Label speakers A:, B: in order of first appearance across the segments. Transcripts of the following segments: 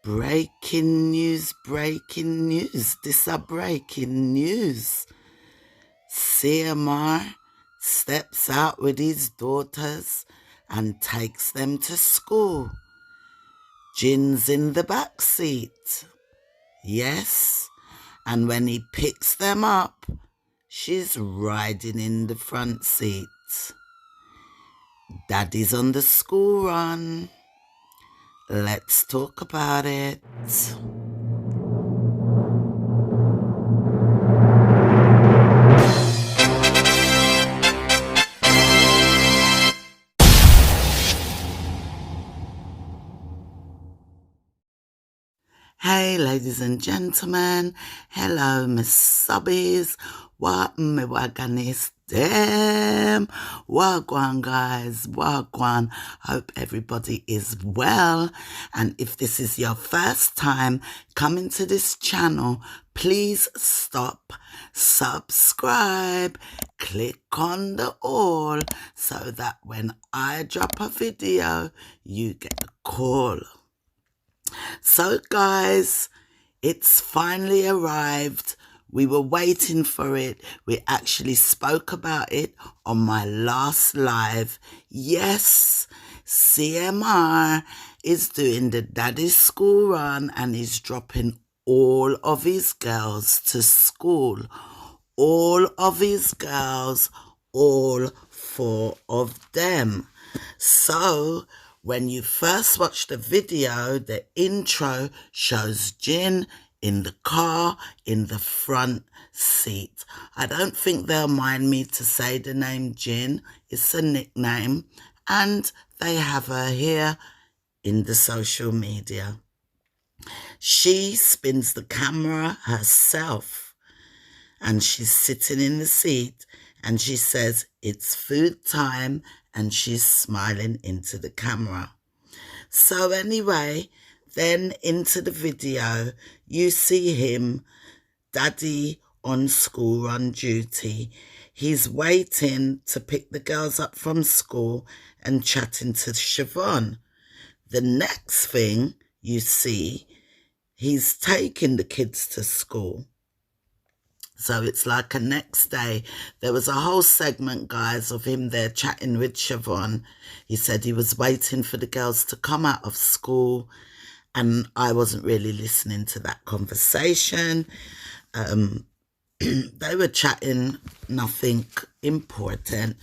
A: Breaking news, breaking news. This a breaking news. CMR steps out with his daughters and takes them to school. Jin's in the back seat. Yes, and when he picks them up, she's riding in the front seat. Daddy's on the school run. Let's talk about it. Hey, ladies and gentlemen. Hello, Miss Subbies. What me waganis them? Wagwan, guys. Wagwan. Hope everybody is well. And if this is your first time coming to this channel, please stop, subscribe, click on the all so that when I drop a video, you get a call. So guys, it's finally arrived. We were waiting for it. We actually spoke about it on my last live. Yes, CMR is doing the daddy school run and he's dropping all of his girls to school. All of his girls, all 4 of them. So when you first watch the video, the intro shows Jin in the car in the front seat. I don't think they'll mind me to say the name Jin. It's a nickname, and they have her here in the social media. She spins the camera herself, and she's sitting in the seat, and she says, "It's food time," and she's smiling into the camera. So anyway, then into the video, you see him, daddy on school run duty. He's waiting to pick the girls up from school and chatting to Siobhan. The next thing you see, he's taking the kids to school. So it's like a next day. There was a whole segment, guys, of him there chatting with Siobhan. He said he was waiting for the girls to come out of school, and I wasn't really listening to that conversation. They were chatting nothing important,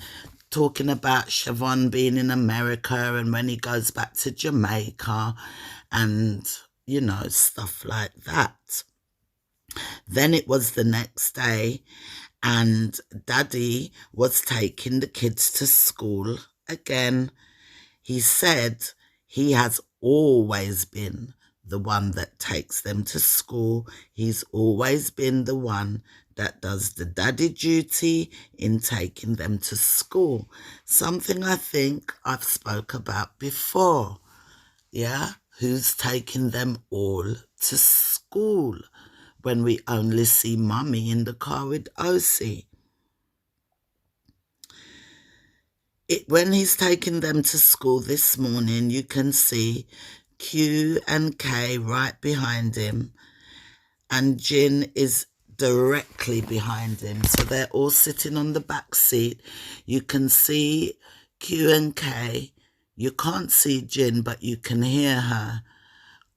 A: talking about Siobhan being in America and when he goes back to Jamaica and, you know, stuff like that. Then it was the next day and Daddy was taking the kids to school again. He said he has always been the one that takes them to school. He's always been the one that does the daddy duty in taking them to school. Something I think I've spoke about before. Yeah, who's taking them all to school when we only see mummy in the car with OC? When he's taking them to school this morning, you can see Q and K right behind him, and Jin is directly behind him. So they're all sitting on the back seat. You can see Q and K. You can't see Jin, but you can hear her.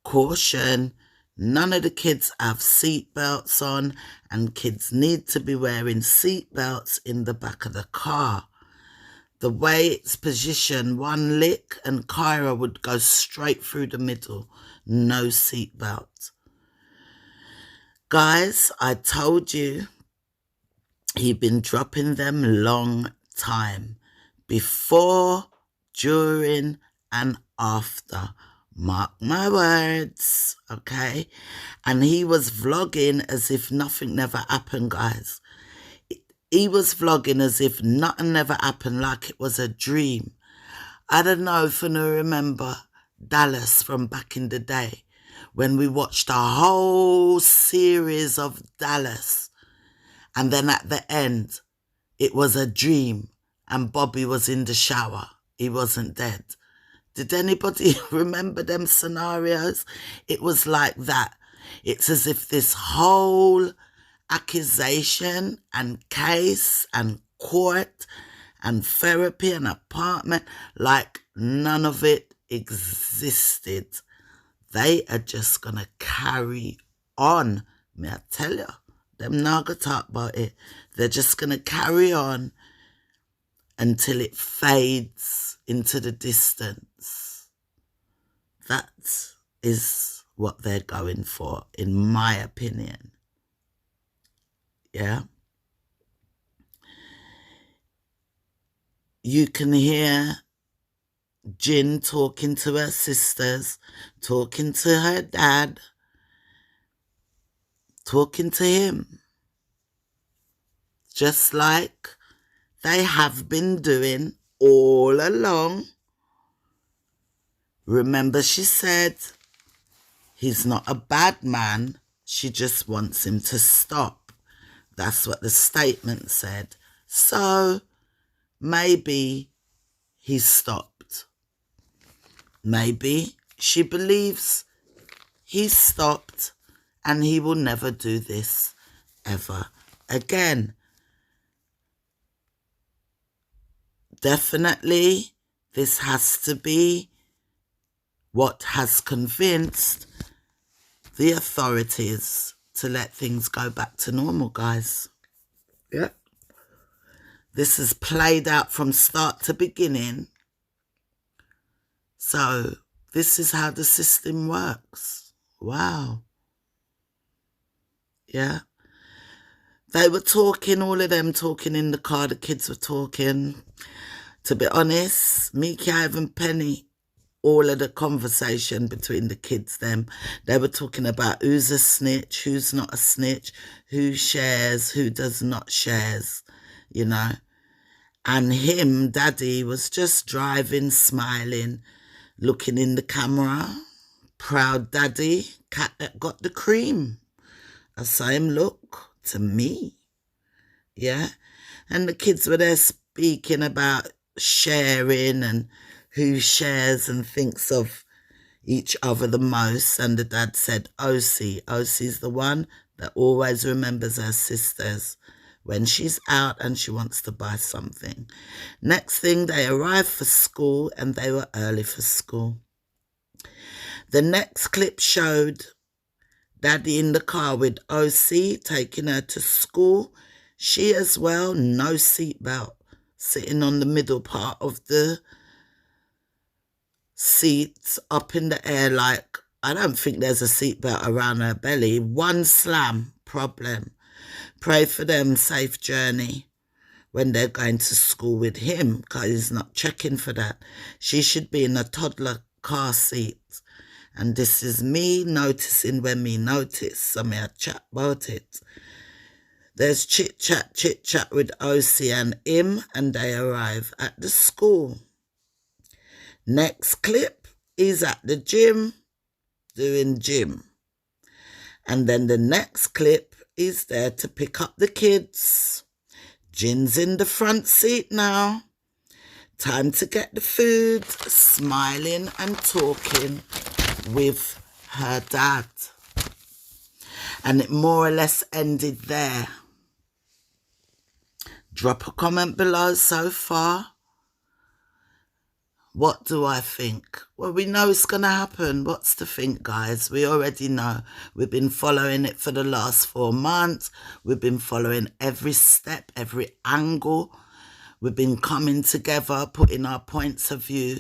A: Caution, none of the kids have seat belts on, and kids need to be wearing seat belts in the back of the car. The way it's positioned, one lick and Kyra would go straight through the middle. No seatbelt. Guys, I told you he'd been dropping them long time. Before, during, and after. Mark my words, okay? And he was vlogging as if nothing never happened, guys. He was vlogging as if nothing never happened, like it was a dream. I don't know if you remember Dallas from back in the day, when we watched a whole series of Dallas. And then at the end, it was a dream and Bobby was in the shower. He wasn't dead. Did anybody remember them scenarios? It was like that. It's as if this whole accusation and case and court and therapy and apartment, like none of it existed. They are just going to carry on. May I tell you, them not going to talk about it. They're just going to carry on until it fades into the distance. That is what they're going for, in my opinion. Yeah. You can hear Jin talking to her sisters, talking to her dad, talking to him, just like they have been doing all along. Remember, she said he's not a bad man, she just wants him to stop. That's what the statement said. So maybe he stopped. Maybe she believes he stopped and he will never do this ever again. Definitely, this has to be what has convinced the authorities to let things go back to normal, guys. Yeah. This is played out from start to beginning. So this is how the system works. Wow. Yeah. They were talking, all of them talking in the car. The kids were talking. To be honest, me, Kive and Penny, all of the conversation between the kids, they were talking about who's a snitch, who's not a snitch, who shares, who does not shares, you know. And him, Daddy, was just driving, smiling, looking in the camera. Proud Daddy, cat that got the cream. I saw him look to me. Yeah. And the kids were there speaking about sharing and who shares and thinks of each other the most. And the dad said, OC. OC's the one that always remembers her sisters when she's out and she wants to buy something. Next thing, they arrived for school and they were early for school. The next clip showed Daddy in the car with OC taking her to school. She as well, no seatbelt, sitting on the middle part of the seats up in the air like, I don't think there's a seatbelt around her belly. One slam, problem. Pray for them, safe journey when they're going to school with him, because he's not checking for that. She should be in a toddler car seat. And this is me noticing when me notice, so me I chat about it. There's chit-chat with OC and him, and they arrive at the school. Next clip, he's at the gym, doing gym. And then the next clip, he's there to pick up the kids. Jin's in the front seat now. Time to get the food, smiling and talking with her dad. And it more or less ended there. Drop a comment below so far. What do I think? Well, we know it's going to happen. What's to think, guys? We already know. We've been following it for the last 4 months. We've been following every step, every angle. We've been coming together, putting our points of view.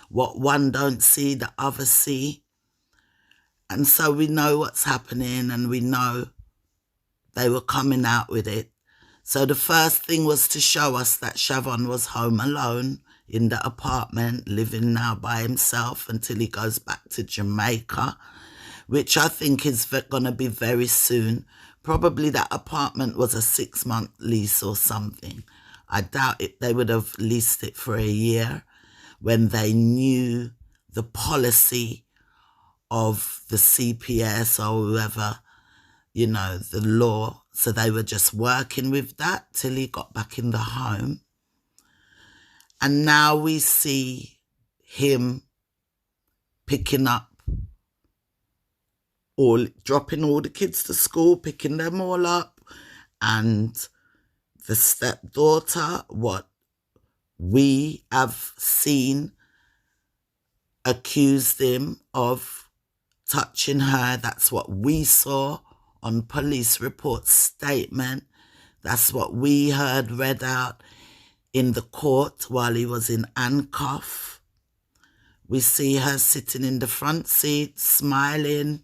A: What one don't see, the other see. And so we know what's happening, and we know they were coming out with it. So the first thing was to show us that Shavon was home alone in the apartment, living now by himself until he goes back to Jamaica, which I think is going to be very soon. Probably that apartment was a 6-month lease or something. I doubt it. They would have leased it for a year when they knew the policy of the CPS or whoever, you know, the law. So they were just working with that till he got back in the home. And now we see him picking up dropping all the kids to school, picking them all up, and the stepdaughter, what we have seen, accused him of touching her. That's what we saw on police report statement. That's what we heard read out in the court while he was in handcuff. We see her sitting in the front seat, smiling,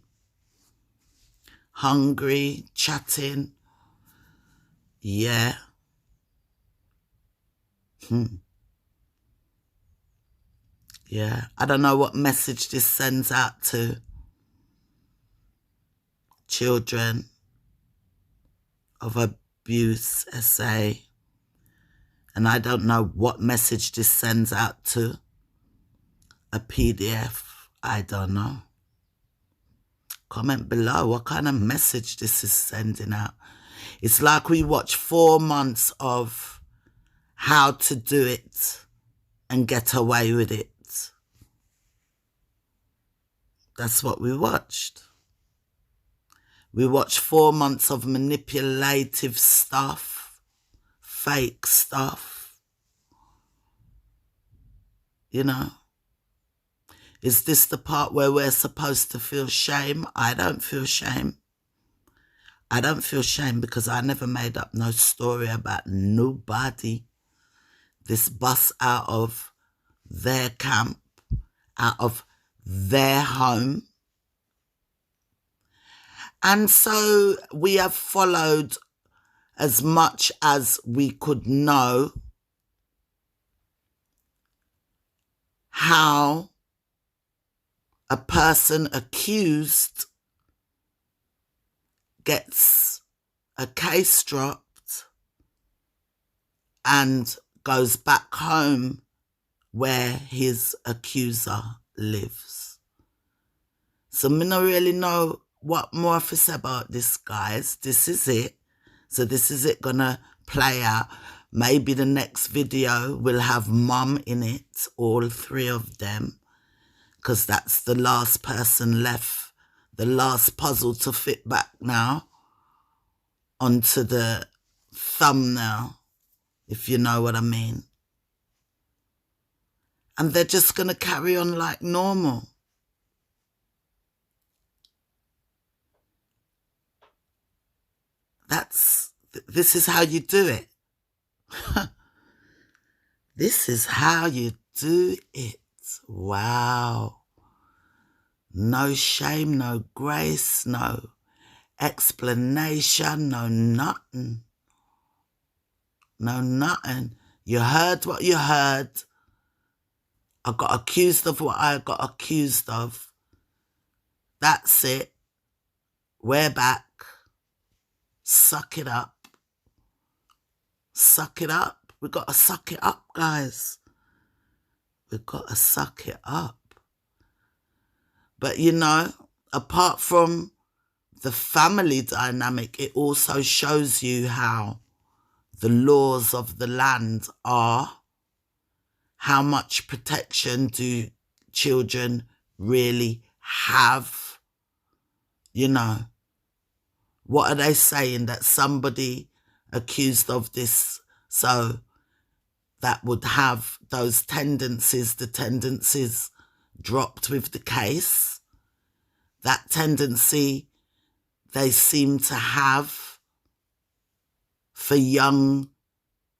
A: hungry, chatting. Yeah. Yeah. I don't know what message this sends out to children of abuse, SA. And I don't know what message this sends out to a PDF. I don't know. Comment below what kind of message this is sending out. It's like we watched 4 months of How to Do It and Get Away with It. That's what we watched. We watched 4 months of manipulative stuff, fake stuff. You know, is this the part where we're supposed to feel shame? I don't feel shame. I don't feel shame because I never made up no story about nobody. This bus out of their camp, out of their home. And so we have followed as much as we could know how a person accused gets a case dropped and goes back home where his accuser lives. So me not really know what more to say about this, guys. This is it. So this is it gonna play out. Maybe the next video will have mum in it, all 3 of them, because that's the last person left, the last puzzle to fit back now onto the thumbnail, if you know what I mean. And they're just going to carry on like normal. This is how you do it. This is how you do it. Wow. No shame, no grace, no explanation, no nothing. No nothing. You heard what you heard. I got accused of what I got accused of. That's it. We're back. Suck it up. Suck it up. We got to suck it up, guys. We got to suck it up. But you know, apart from the family dynamic, it also shows you how the laws of the land are. How much protection do children really have? You know, what are they saying? That somebody accused of this, so that would have those tendencies, the tendencies dropped with the case. That tendency they seem to have for young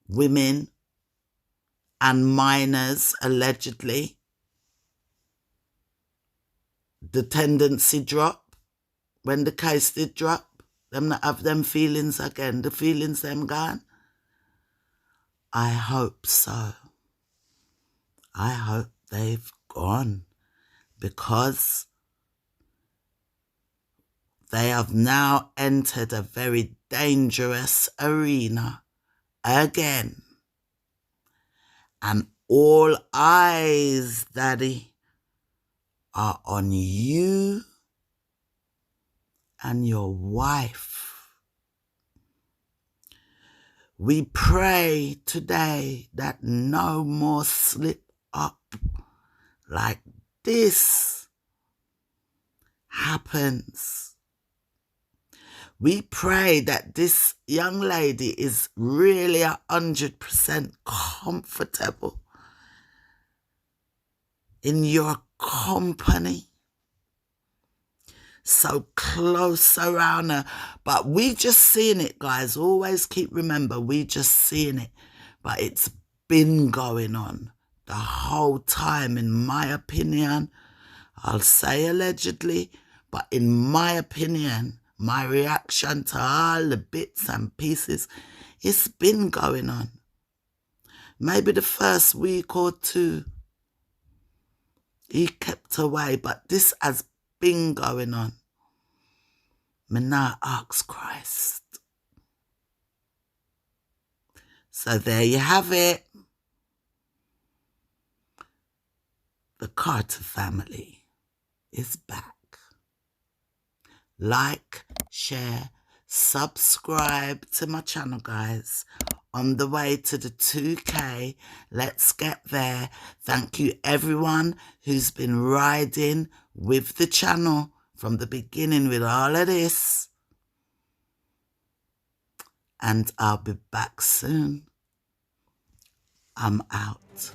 A: women and minors, allegedly. The tendency drop when the case did drop. Them not have them feelings again. The feelings them gone. I hope so. I hope they've gone, because they have now entered a very dangerous arena again. And all eyes, Daddy, are on you and your wife. We pray today that no more slip up like this happens. We pray that this young lady is really 100% comfortable in your company, so close around her. But we just seeing it, guys. Always remember, we just seeing it. But it's been going on the whole time, in my opinion. I'll say allegedly, but in my opinion, my reaction to all the bits and pieces, it's been going on. Maybe the first week or two, he kept away, but this has been going on. Me now ask Christ. So there you have it. The Carter family is back. Like, share, subscribe to my channel, guys. On the way to the 2K. Let's get there. Thank you everyone who's been riding with the channel from the beginning with all of this. And I'll be back soon. I'm out.